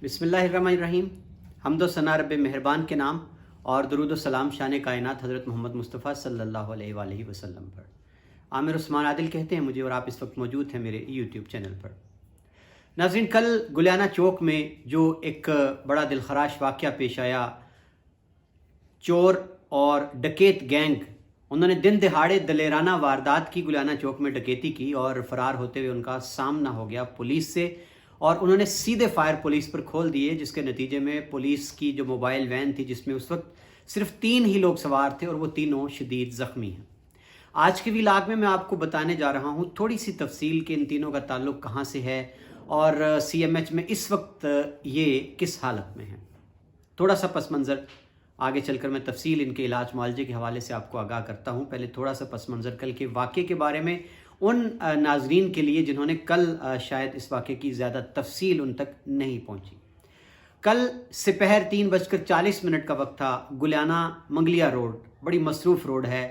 बिस्मिल्लाहिर्रहमानिर्रहीम। हम्दो सना रब मेहरबान के नाम और दरूद व सलाम शान कायनात हज़रत मोहम्मद मुस्तफ़ा सल्लल्लाहु अलैहि वसल्लम पर। आमिर उस्मान आदिल कहते हैं मुझे, और आप इस वक्त मौजूद हैं मेरे यूट्यूब चैनल पर। नाज़रीन, कल गुलियाना चौक में जो एक बड़ा दिलखराश वाक़या पेश आया, चोर और डकैत गैंग उन्होंने दिन दिहाड़े दलेराना वारदात की, गुलियाना चौक में डकैती की और फ़रार होते हुए उनका सामना हो गया पुलिस से, और उन्होंने सीधे फायर पुलिस पर खोल दिए, जिसके नतीजे में पुलिस की जो मोबाइल वैन थी जिसमें उस वक्त सिर्फ 3 ही लोग सवार थे और वो तीनों शदीद ज़ख्मी हैं। आज के व्लॉग में मैं आपको बताने जा रहा हूँ थोड़ी सी तफसील कि इन तीनों का ताल्लुक़ कहाँ से है और CMH में इस वक्त ये किस हालत में है। थोड़ा सा पस मंज़र आगे चलकर मैं तफसील इनके इलाज मुआलजे के हवाले से आपको आगाह करता हूँ। पहले थोड़ा सा पस मंज़र कल के वाक़े के बारे में उन नाजरीन के लिए जिन्होंने कल शायद इस वाक़े की ज़्यादा तफसील उन तक नहीं पहुँची। कल सिपहर 3:40 का वक्त था। गुलियाना मंगलिया रोड बड़ी मसरूफ़ रोड है,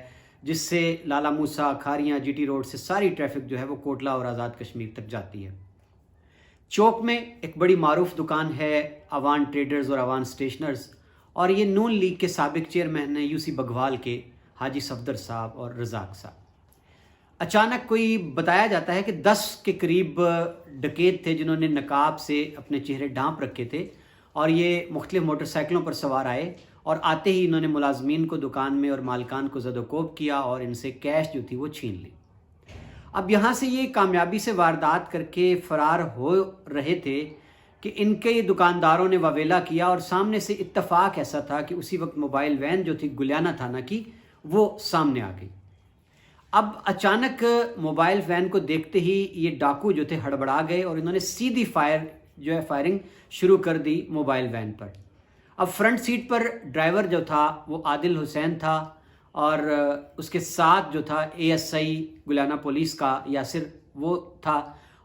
जिससे लाला मूसा, खारियाँ, GT रोड से सारी ट्रैफिक जो है वो कोटला और आज़ाद कश्मीर तक जाती है। चौक में एक बड़ी मारूफ दुकान है, अवान ट्रेडर्स और अवान स्टेशनर्स, और ये नून लीग के साबिक चेयरमैन हैं UC बघवाल के हाजी सफदर साहब और रज़ाक साहब। अचानक कोई बताया जाता है कि 10 के करीब डकैत थे जिन्होंने नकाब से अपने चेहरे ढांप रखे थे, और ये मुख्तलिफ मोटरसाइकिलों पर सवार आए और आते ही इन्होंने मुलाजमीन को दुकान में और मालिकान को ज़दोकोब किया और इनसे कैश जो थी वो छीन ली। अब यहाँ से ये कामयाबी से वारदात करके फ़रार हो रहे थे कि इनके दुकानदारों ने वावेला किया, और सामने से इत्तफाक ऐसा था कि उसी वक्त मोबाइल वैन जो थी गुलियाना थाना की वो सामने आ गई। अब अचानक मोबाइल वैन को देखते ही ये डाकू जो थे हड़बड़ा गए और इन्होंने सीधी फायरिंग शुरू कर दी मोबाइल वैन पर। अब फ्रंट सीट पर ड्राइवर जो था वो आदिल हुसैन था, और उसके साथ जो था ASI गुलियाना पुलिस का यासिर वो था,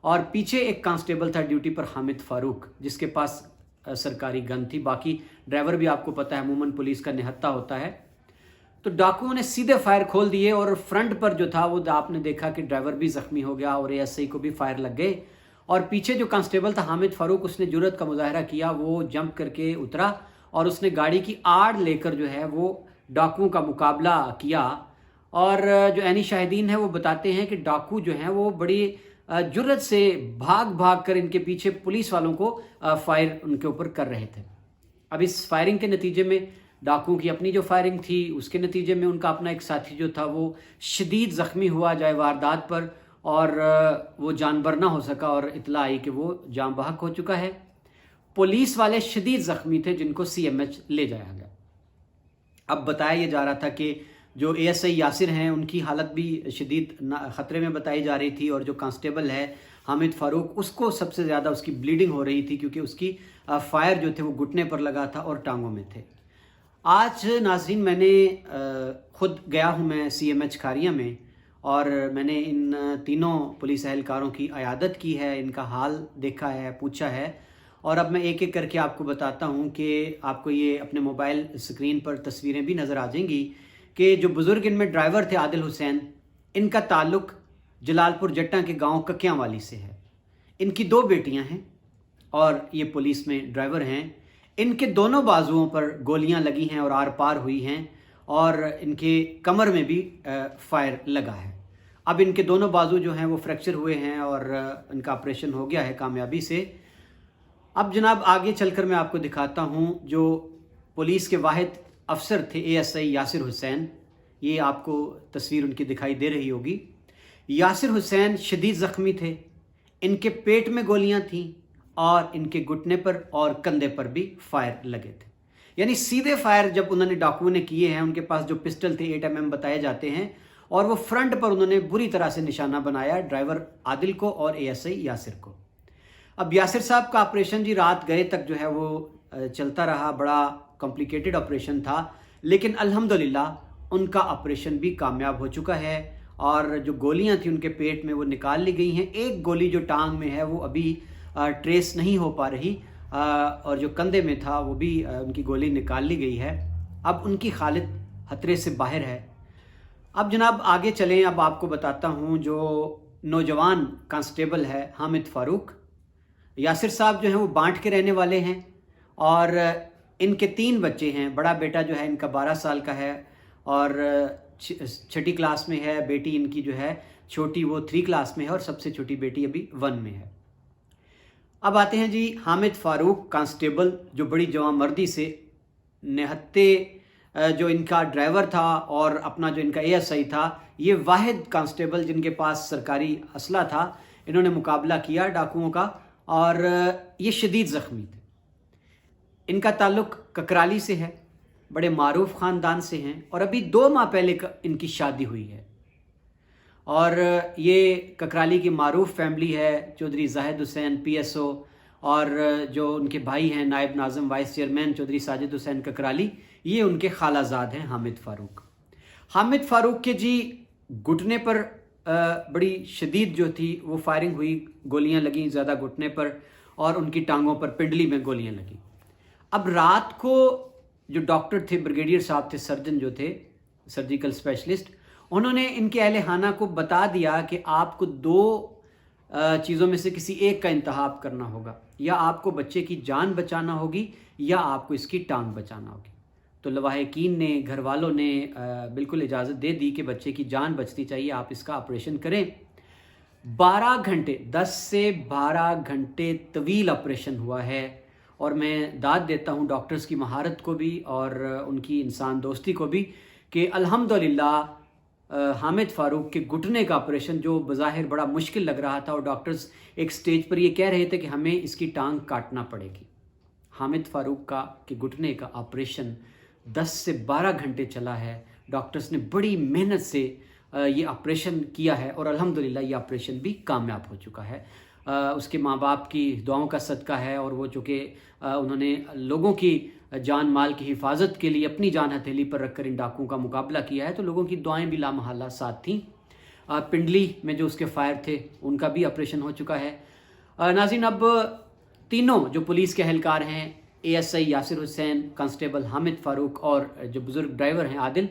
और पीछे एक कांस्टेबल था ड्यूटी पर हामिद फारूक, जिसके पास सरकारी गन थी। बाकी ड्राइवर भी आपको पता है अमूमन पुलिस का निहत्था होता है। तो डाकुओं ने सीधे फायर खोल दिए और फ्रंट पर जो था वो आपने देखा कि ड्राइवर भी ज़ख्मी हो गया और ASI को भी फायर लग गए। और पीछे जो कांस्टेबल था हामिद फारूक, उसने जुर्रत का मुजाहरा किया, वो जंप करके उतरा और उसने गाड़ी की आड़ लेकर जो है वो डाकुओं का मुकाबला किया। और जो ऐनी शाहिदीन है वो बताते हैं कि डाकू जो हैं वो बड़ी जुर्रत से भाग कर इनके पीछे पुलिस वालों को फायर उनके ऊपर कर रहे थे। अब इस फायरिंग के नतीजे में डाकुओं की अपनी जो फायरिंग थी उसके नतीजे में उनका अपना एक साथी जो था वो शदीद ज़ख्मी हुआ जाए वारदात पर, और वो जानबर ना हो सका और इतला आई कि वो जान बहक हो चुका है। पुलिस वाले शदीद ज़ख्मी थे जिनको CMH ले जाया गया। अब बताया ये जा रहा था कि जो ASI यासिर हैं उनकी हालत भी शदीद ख़तरे में बताई जा रही थी, और जो कांस्टेबल है हामिद फारूक उसको सबसे ज़्यादा उसकी ब्लीडिंग हो रही थी, क्योंकि उसकी फायर जो थे वो घुटने पर लगा था और टांगों में थे। आज नाज़रीन मैंने ख़ुद गया हूँ मैं CMH खारिया में, और मैंने इन तीनों पुलिस एहलकारों की अयादत की है, इनका हाल देखा है, पूछा है, और अब मैं एक एक करके आपको बताता हूँ कि आपको ये अपने मोबाइल स्क्रीन पर तस्वीरें भी नज़र आ जाएंगी कि जो बुज़ुर्ग इनमें ड्राइवर थे आदिल हुसैन, इनका ताल्लुक़ जलालपुर जट्टा के गाँव कक्याँ वाली से है। इनकी 2 बेटियाँ हैं और ये पुलिस में ड्राइवर हैं। इनके दोनों बाजुओं पर गोलियां लगी हैं और आर पार हुई हैं, और इनके कमर में भी फायर लगा है। अब इनके दोनों बाजू जो हैं वो फ्रैक्चर हुए हैं और इनका ऑपरेशन हो गया है कामयाबी से। अब जनाब आगे चलकर मैं आपको दिखाता हूं जो पुलिस के वाहिद अफसर थे ASI यासिर हुसैन। ये आपको तस्वीर उनकी दिखाई दे रही होगी। यासिर हुसैन शदीद ज़ख्मी थे, इनके पेट में गोलियां थीं और इनके घुटने पर और कंधे पर भी फायर लगे थे। यानी सीधे फायर जब उन्होंने डाकुओं ने किए हैं, उनके पास जो पिस्टल थे 8mm बताए जाते हैं, और वो फ्रंट पर उन्होंने बुरी तरह से निशाना बनाया ड्राइवर आदिल को और ASI यासिर को। अब यासिर साहब का ऑपरेशन जी रात गए तक जो है वो चलता रहा, बड़ा कॉम्प्लिकेटेड ऑपरेशन था, लेकिन अल्हम्दुलिल्लाह उनका ऑपरेशन भी कामयाब हो चुका है, और जो गोलियां थी उनके पेट में वो निकाल ली गई हैं। एक गोली जो टांग में है वो अभी ट्रेस नहीं हो पा रही, और जो कंधे में था वो भी उनकी गोली निकाल ली गई है। अब उनकी हालत खतरे से बाहर है। अब जनाब आगे चलें, अब आपको बताता हूँ जो नौजवान कांस्टेबल है हामिद फारूक, यासिर साहब जो हैं वो बांट के रहने वाले हैं और इनके 3 बच्चे हैं। बड़ा बेटा जो है इनका 12 साल का है और 6ठी क्लास में है। बेटी इनकी जो है छोटी वो 3 क्लास में है और सबसे छोटी बेटी अभी 1 में है। अब आते हैं जी हामिद फारूक कांस्टेबल, जो बड़ी जवांमर्दी से निहत्ते जो इनका ड्राइवर था और अपना जो इनका एएसआई था, ये वाहिद कांस्टेबल जिनके पास सरकारी असला था, इन्होंने मुकाबला किया डाकुओं का और ये शदीद ज़ख्मी थे। इनका ताल्लुक़ ककराली से है, बड़े मारूफ ख़ानदान से हैं और अभी 2 माह पहले इनकी शादी हुई है। और ये ककराली की मारूफ फैमिली है, चौधरी जाहिद हुसैन PSO और जो उनके भाई हैं नायब नाज़िम वाइस चेयरमैन चौधरी साजिद हुसैन ककराली, ये उनके खालाजाद हैं हामिद फ़ारूक। हामिद फ़ारूक के जी घुटने पर बड़ी शदीद जो थी वो फायरिंग हुई, गोलियां लगी ज़्यादा घुटने पर और उनकी टांगों पर पिंडली में गोलियां लगी। अब रात को जो डॉक्टर थे, ब्रिगेडियर साहब थे, सर्जन जो थे, सर्जिकल स्पेशलिस्ट, उन्होंने इनके अहले खाना को बता दिया कि आपको 2 चीज़ों में से किसी एक का इंतखाब करना होगा, या आपको बच्चे की जान बचाना होगी या आपको इसकी टांग बचाना होगी। तो लवाहिकीन ने, घर वालों ने बिल्कुल इजाज़त दे दी कि बच्चे की जान बचती चाहिए, आप इसका ऑपरेशन करें। 12 घंटे, 10 से 12 घंटे तवील ऑपरेशन हुआ है और मैं दाद देता हूँ डॉक्टर्स की महारत को भी और उनकी इंसान दोस्ती को भी कि अल्हम्दुलिल्लाह हामिद फ़ारूक के घुटने का ऑपरेशन, जो बज़ाहिर बड़ा मुश्किल लग रहा था और डॉक्टर्स एक स्टेज पर ये कह रहे थे कि हमें इसकी टांग काटना पड़ेगी, हामिद फ़ारूक का के घुटने का ऑपरेशन 10 से 12 घंटे चला है। डॉक्टर्स ने बड़ी मेहनत से ये ऑपरेशन किया है और अल्हम्दुलिल्लाह ये ऑपरेशन भी कामयाब हो चुका है। उसके माँ बाप की दुआओं का सदका है और वो चूँकि उन्होंने लोगों की जान माल की हिफाजत के लिए अपनी जान हथेली पर रखकर इन डाकुओं का मुकाबला किया है, तो लोगों की दुआएं भी लामहल्ला साथ थीं। पिंडली में जो उसके फायर थे उनका भी ऑपरेशन हो चुका है। नाज़रीन, अब तीनों जो पुलिस के एहलकार हैं, ASI यासिर हुसैन, कांस्टेबल हामिद फ़ारूक और जो बुज़ुर्ग ड्राइवर हैं आदिल,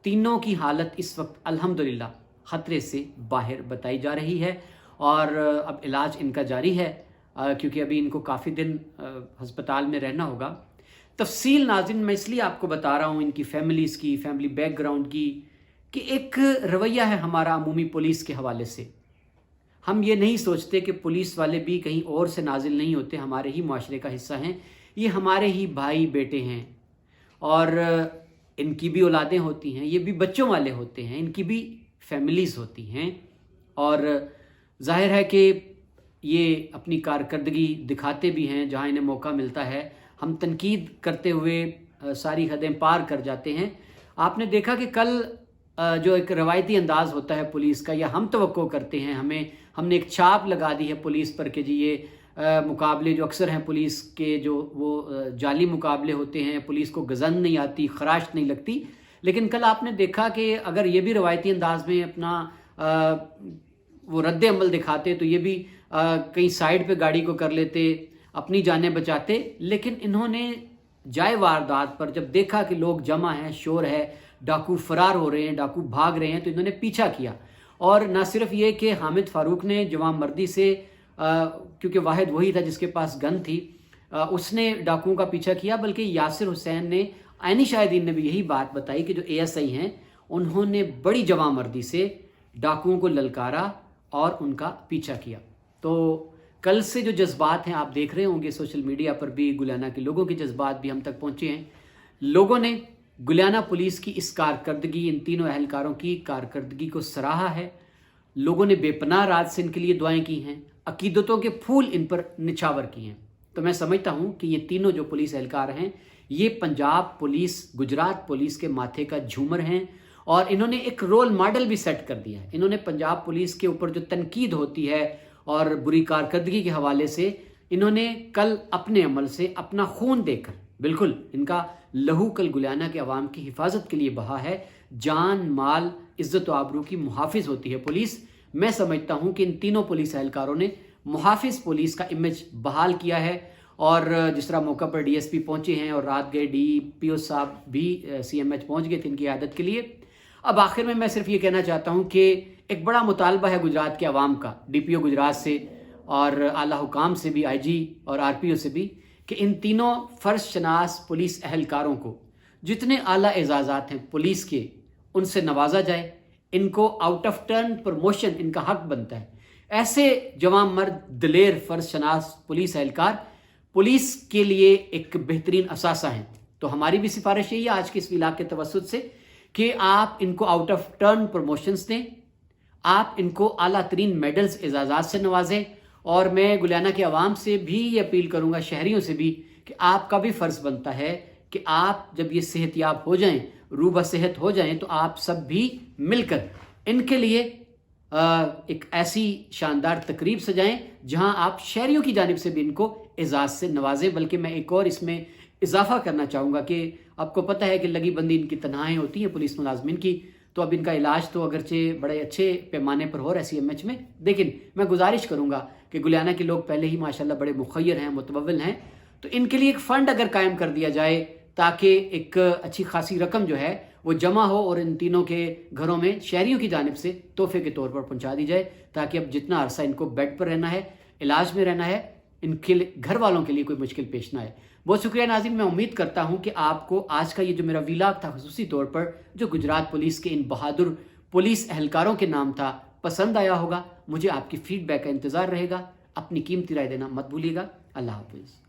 तीनों की हालत इस वक्त अल्हम्दुलिल्लाह ख़तरे से बाहर बताई जा रही है और अब इलाज इनका जारी है क्योंकि अभी इनको काफ़ी दिन हस्पताल में रहना होगा। तफसील नाज़रीन मैं इसलिए आपको बता रहा हूँ इनकी फैमिलीज़ की, फैमिली बैकग्राउंड की, कि एक रवैया है हमारा अमूमी पुलिस के हवाले से। हम ये नहीं सोचते कि पुलिस वाले भी कहीं और से नाजिल नहीं होते, हमारे ही माशरे का हिस्सा हैं, ये हमारे ही भाई बेटे हैं और इनकी भी औलादें होती हैं, ये भी बच्चों वाले होते हैं, इनकी भी फैमिलीज़ होती हैं और जाहिर है कि ये अपनी कारकर्दगी दिखाते भी हैं जहाँ इन्हें मौका मिलता है। हम तनकीद करते हुए सारी हदें पार कर जाते हैं। आपने देखा कि कल जो एक रवायती अंदाज़ होता है पुलिस का, या हम तवक्को करते हैं, हमने एक छाप लगा दी है पुलिस पर कि जी ये मुकाबले जो अक्सर हैं पुलिस के, जो वो जाली मुकाबले होते हैं, पुलिस को गज़न नहीं आती, खराश नहीं लगती। लेकिन कल आपने देखा कि अगर ये भी रवायती अंदाज में अपना वो रद्द अमल दिखाते तो ये भी कहीं साइड पे गाड़ी को कर लेते, अपनी जानें बचाते। लेकिन इन्होंने जाए वारदात पर जब देखा कि लोग जमा हैं, शोर है, डाकू फरार हो रहे हैं, डाकू भाग रहे हैं, तो इन्होंने पीछा किया। और ना सिर्फ ये कि हामिद फ़ारूक ने जवान मर्दी से क्योंकि वाहिद वही था जिसके पास गन थी, उसने डाकुओं का पीछा किया, बल्कि यासिर हुसैन ने, आइनी शाहिदीन ने भी यही बात बताई कि जो ASI हैं उन्होंने बड़ी जवान मर्दी से डाकुओं को ललकारा और उनका पीछा किया। तो कल से जो जज्बात हैं आप देख रहे होंगे सोशल मीडिया पर भी, गुलियाना के लोगों के जज्बात भी हम तक पहुँचे हैं। लोगों ने गुलियाना पुलिस की इस कारकर्दगी, इन तीनों एहलकारों की कारकर्दगी को सराहा है। लोगों ने बेपनाह रात से इनके लिए दुआएं की हैं, अकीदतों के फूल इन पर निछावर किए हैं। तो मैं समझता हूँ कि ये तीनों जो पुलिस एहलकार हैं, ये पंजाब पुलिस, गुजरात पुलिस के माथे का झूमर हैं और इन्होंने एक रोल मॉडल भी सेट कर दिया है। इन्होंने पंजाब पुलिस के ऊपर जो तनकीद होती है और बुरी कारकर्दगी के हवाले से, इन्होंने कल अपने अमल से अपना खून देकर, बिल्कुल इनका लहू कल गुलियाना के अवाम की हिफाजत के लिए बहा है। जान माल इज्जत व आबरू की मुहाफिज होती है पुलिस। मैं समझता हूँ कि इन तीनों पुलिस एहलकारों ने मुहाफिज पुलिस का इमेज बहाल किया है और जिस तरह मौका पर DSP पहुँचे हैं और रात गए DPO साहब भी CMH पहुँच गए थे इनकी आदत के लिए। अब आखिर में मैं सिर्फ ये कहना चाहता हूँ कि एक बड़ा मुतालबा है गुजरात के अवाम का, DPO गुजरात से اور اعلیٰ حکام سے بھی, IG اور RPO سے بھی, کہ ان تینوں فرض شناس پولیس اہلکاروں کو جتنے اعلیٰ اعزازات ہیں پولیس کے ان سے نوازا جائے. ان کو آؤٹ آف ٹرن پروموشن ان کا حق بنتا ہے. ایسے جوان مرد دلیر فرض شناس پولیس اہلکار پولیس کے لیے ایک بہترین اثاثہ ہیں. تو ہماری بھی سفارش یہی ہے آج کے اس ولاگ کے توسط سے کہ آپ ان کو آؤٹ آف ٹرن پروموشنز دیں, آپ ان کو اعلیٰ ترین میڈلز اعزازات سے نوازیں. اور میں گلیانہ کے عوام سے بھی یہ اپیل کروں گا, شہریوں سے بھی, کہ آپ کا بھی فرض بنتا ہے کہ آپ جب یہ صحت یاب ہو جائیں, روبہ صحت ہو جائیں, تو آپ سب بھی مل کر ان کے لیے ایک ایسی شاندار تقریب سجائیں جہاں آپ شہریوں کی جانب سے بھی ان کو اعزاز سے نوازیں. بلکہ میں ایک اور اس میں اضافہ کرنا چاہوں گا کہ آپ کو پتہ ہے کہ لگی بندی ان کی تنہائیں ہوتی ہیں پولیس ملازمین کی, تو اب ان کا علاج تو اگرچہ بڑے اچھے پیمانے پر ہو رہا ہے CMH میں, لیکن میں گزارش کروں گا کہ گلیانہ کے لوگ پہلے ہی ماشاءاللہ بڑے مخیر ہیں, متمول ہیں, تو ان کے لیے ایک فنڈ اگر قائم کر دیا جائے تاکہ ایک اچھی خاصی رقم جو ہے وہ جمع ہو اور ان تینوں کے گھروں میں شہریوں کی جانب سے تحفے کے طور پر پہنچا دی جائے, تاکہ اب جتنا عرصہ ان کو بیڈ پر رہنا ہے, علاج میں رہنا ہے, ان کے گھر والوں کے لیے کوئی مشکل پیش نہ آئے. بہت شکریہ ناظرین. میں امید کرتا ہوں کہ آپ کو آج کا یہ جو میرا ولاگ تھا خصوصی طور پر جو گجرات پولیس کے ان بہادر پولیس اہلکاروں کے نام تھا پسند آیا ہوگا. مجھے آپ کی فیڈ بیک کا انتظار رہے گا. اپنی قیمتی رائے دینا مت بھولیے گا. اللہ حافظ.